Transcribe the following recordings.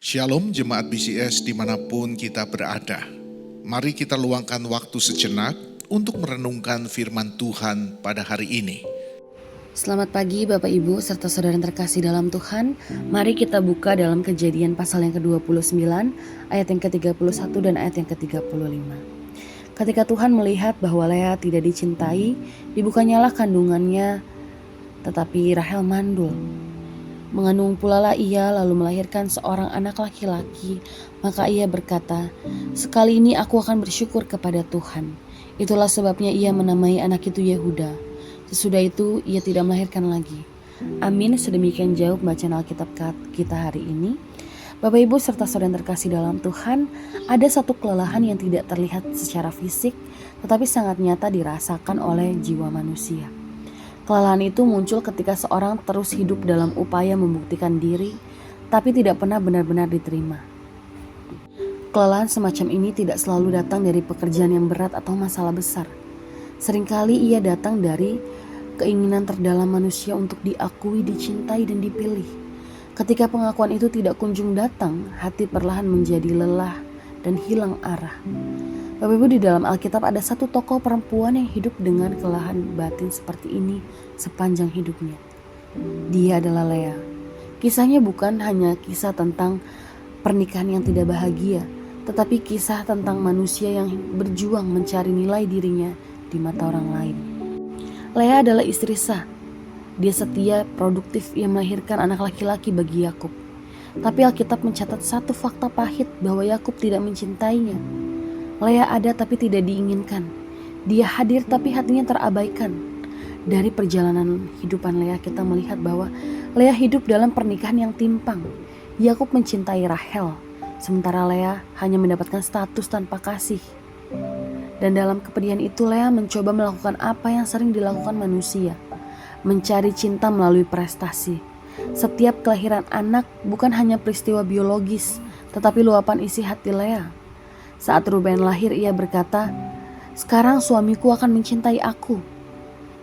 Shalom jemaat BCS dimanapun kita berada. Mari kita luangkan waktu sejenak untuk merenungkan firman Tuhan pada hari ini. Selamat pagi Bapak Ibu serta saudara yang terkasih dalam Tuhan. Mari kita buka dalam Kejadian pasal yang ke-29 ayat yang ke-31 dan ayat yang ke-35. Ketika Tuhan melihat bahwa Lea tidak dicintai, dibukanyalah kandungannya, tetapi Rahel mandul. Mengandung pula lah ia lalu melahirkan seorang anak laki-laki. Maka ia berkata, "Sekali ini aku akan bersyukur kepada Tuhan." Itulah sebabnya ia menamai anak itu Yehuda. Sesudah itu ia tidak melahirkan lagi. Amin. Sedemikian jauh bacaan Alkitab kita hari ini. Bapak Ibu serta saudara yang terkasih dalam Tuhan, ada satu kelelahan yang tidak terlihat secara fisik, tetapi sangat nyata dirasakan oleh jiwa manusia. Kelelahan itu muncul ketika seorang terus hidup dalam upaya membuktikan diri, tapi tidak pernah benar-benar diterima. Kelelahan semacam ini tidak selalu datang dari pekerjaan yang berat atau masalah besar. Seringkali ia datang dari keinginan terdalam manusia untuk diakui, dicintai, dan dipilih. Ketika pengakuan itu tidak kunjung datang, hati perlahan menjadi lelah dan hilang arah. Bapak Ibu, di dalam Alkitab ada satu tokoh perempuan yang hidup dengan kelelahan batin seperti ini sepanjang hidupnya. Dia adalah Lea. Kisahnya bukan hanya kisah tentang pernikahan yang tidak bahagia, tetapi kisah tentang manusia yang berjuang mencari nilai dirinya di mata orang lain. Lea adalah istri sah. Dia setia, produktif, ia melahirkan anak laki-laki bagi Yakub. Tapi Alkitab mencatat satu fakta pahit bahwa Yakub tidak mencintainya. Lea ada tapi tidak diinginkan. Dia hadir tapi hatinya terabaikan. Dari perjalanan hidupan Lea kita melihat bahwa Lea hidup dalam pernikahan yang timpang. Yakub mencintai Rahel, sementara Lea hanya mendapatkan status tanpa kasih. Dan dalam kepedihan itu Lea mencoba melakukan apa yang sering dilakukan manusia, mencari cinta melalui prestasi. Setiap kelahiran anak bukan hanya peristiwa biologis, tetapi luapan isi hati Lea. Saat Ruben lahir ia berkata, "Sekarang suamiku akan mencintai aku."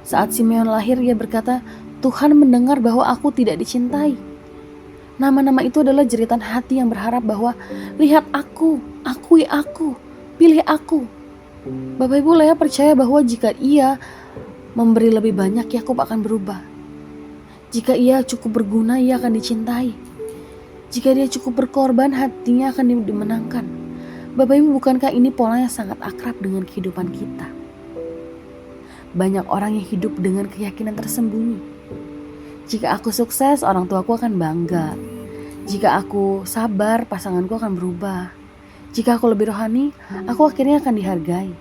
Saat Simeon lahir ia berkata, "Tuhan mendengar bahwa aku tidak dicintai." Nama-nama itu adalah jeritan hati yang berharap bahwa lihat aku, akui aku, pilih aku. Bapak Ibu, Lea percaya bahwa jika ia memberi lebih banyak, Yakub akan berubah. Jika ia cukup berguna, ia akan dicintai. Jika dia cukup berkorban, hatinya akan dimenangkan. Bapak Ibu, bukankah ini pola yang sangat akrab dengan kehidupan kita? Banyak orang yang hidup dengan keyakinan tersembunyi. Jika aku sukses, orang tuaku akan bangga. Jika aku sabar, pasanganku akan berubah. Jika aku lebih rohani, aku akhirnya akan dihargai.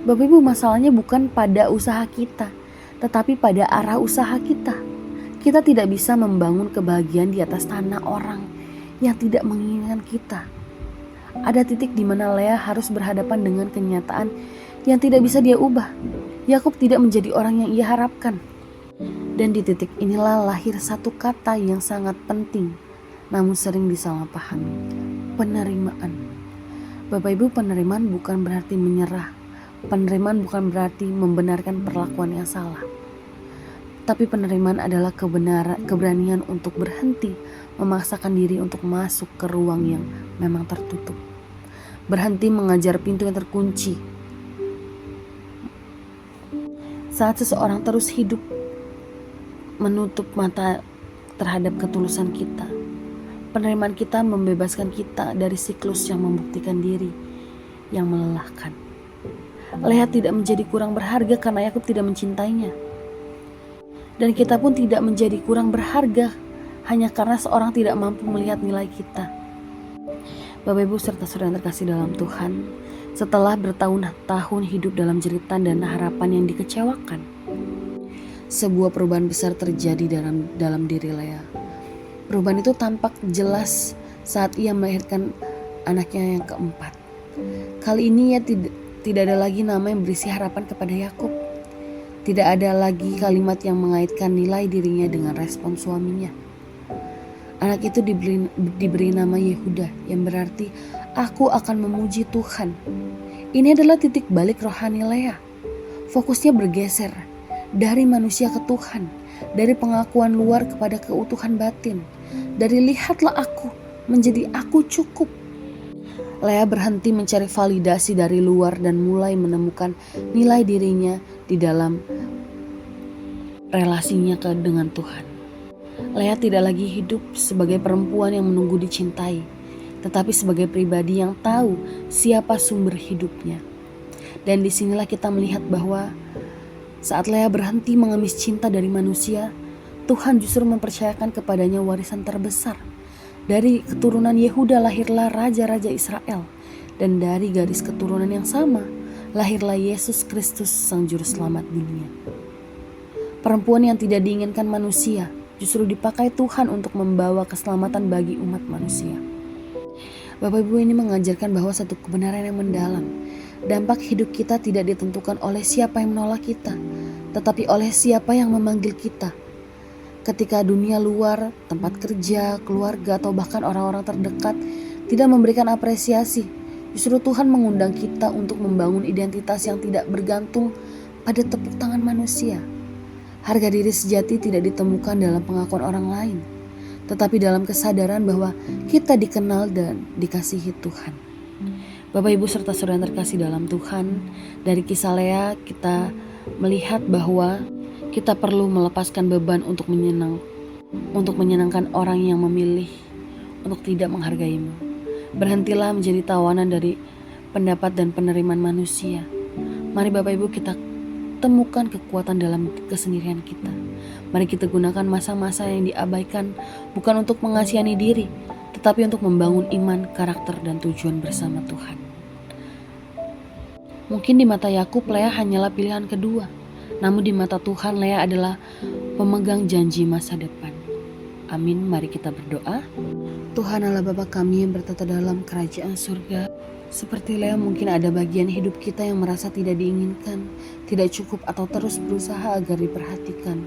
Bapak Ibu, masalahnya bukan pada usaha kita, tetapi pada arah usaha kita. Kita tidak bisa membangun kebahagiaan di atas tanah orang yang tidak menginginkan kita. Ada titik di mana Lea harus berhadapan dengan kenyataan yang tidak bisa dia ubah. Yakub tidak menjadi orang yang ia harapkan. Dan di titik inilah lahir satu kata yang sangat penting, namun sering disalahpahami. Penerimaan. Bapak Ibu, penerimaan bukan berarti menyerah. Penerimaan bukan berarti membenarkan perlakuan yang salah. Tapi penerimaan adalah keberanian untuk berhenti, memaksakan diri untuk masuk ke ruang yang memang tertutup. Berhenti mengajar pintu yang terkunci. Saat seseorang terus hidup menutup mata terhadap ketulusan kita, penerimaan kita membebaskan kita dari siklus yang membuktikan diri yang melelahkan. Lea tidak menjadi kurang berharga karena Yakub tidak mencintainya. Dan kita pun tidak menjadi kurang berharga hanya karena seorang tidak mampu melihat nilai kita. Bapak Ibu serta saudara yang terkasih dalam Tuhan, setelah bertahun-tahun hidup dalam jeritan dan harapan yang dikecewakan, sebuah perubahan besar terjadi dalam diri Lea. Perubahan itu tampak jelas saat ia melahirkan anaknya yang keempat. Kali ini ia tidak ada lagi nama yang berisi harapan kepada Yakub. Tidak ada lagi kalimat yang mengaitkan nilai dirinya dengan respon suaminya. Anak itu diberi nama Yehuda, yang berarti aku akan memuji Tuhan. Ini adalah titik balik rohani Lea. Fokusnya bergeser dari manusia ke Tuhan, dari pengakuan luar kepada keutuhan batin, dari lihatlah aku, menjadi aku cukup. Lea berhenti mencari validasi dari luar dan mulai menemukan nilai dirinya di dalam relasinya dengan Tuhan. Lea tidak lagi hidup sebagai perempuan yang menunggu dicintai, tetapi sebagai pribadi yang tahu siapa sumber hidupnya. Dan disinilah kita melihat bahwa saat Lea berhenti mengemis cinta dari manusia, Tuhan justru mempercayakan kepadanya warisan terbesar. Dari keturunan Yehuda lahirlah raja-raja Israel, dan dari garis keturunan yang sama lahirlah Yesus Kristus, Sang Juru Selamat dunia. Perempuan yang tidak diinginkan manusia justru dipakai Tuhan untuk membawa keselamatan bagi umat manusia. Bapak Ibu, ini mengajarkan bahwa satu kebenaran yang mendalam. Dampak hidup kita tidak ditentukan oleh siapa yang menolak kita, tetapi oleh siapa yang memanggil kita. Ketika dunia luar, tempat kerja, keluarga, atau bahkan orang-orang terdekat tidak memberikan apresiasi, justru Tuhan mengundang kita untuk membangun identitas yang tidak bergantung pada tepuk tangan manusia. Harga diri sejati tidak ditemukan dalam pengakuan orang lain, tetapi dalam kesadaran bahwa kita dikenal dan dikasihi Tuhan. Bapak Ibu serta saudara yang terkasih dalam Tuhan, dari kisah Lea kita melihat bahwa kita perlu melepaskan beban untuk menyenangkan orang yang memilih untuk tidak menghargaimu. Berhentilah menjadi tawanan dari pendapat dan penerimaan manusia. Mari Bapak Ibu kita temukan kekuatan dalam kesendirian kita. Mari kita gunakan masa-masa yang diabaikan bukan untuk mengasihani diri, tetapi untuk membangun iman, karakter, dan tujuan bersama Tuhan. Mungkin di mata Yakub Lea hanyalah pilihan kedua, namun di mata Tuhan Lea adalah pemegang janji masa depan. Amin, mari kita berdoa. Tuhan Allah Bapa kami yang bertata dalam kerajaan surga, seperti Lea mungkin ada bagian hidup kita yang merasa tidak diinginkan, tidak cukup atau terus berusaha agar diperhatikan.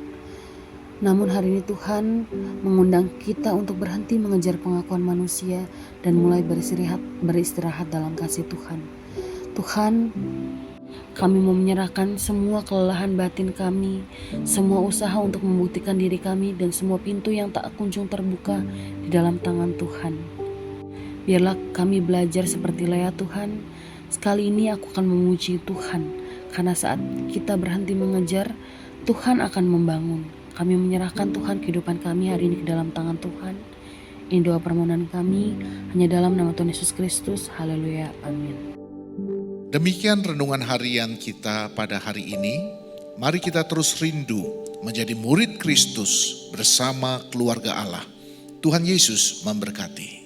Namun hari ini Tuhan mengundang kita untuk berhenti mengejar pengakuan manusia dan mulai beristirahat dalam kasih Tuhan. Tuhan, kami mau menyerahkan semua kelelahan batin kami, semua usaha untuk membuktikan diri kami, dan semua pintu yang tak kunjung terbuka di dalam tangan Tuhan. Biarlah kami belajar seperti Lea Tuhan. Sekali ini aku akan memuji Tuhan, karena saat kita berhenti mengejar, Tuhan akan membangun. Kami menyerahkan Tuhan kehidupan kami hari ini ke dalam tangan Tuhan. Ini doa permohonan kami hanya dalam nama Tuhan Yesus Kristus. Haleluya. Amin. Demikian renungan harian kita pada hari ini. Mari kita terus rindu menjadi murid Kristus bersama keluarga Allah. Tuhan Yesus memberkati.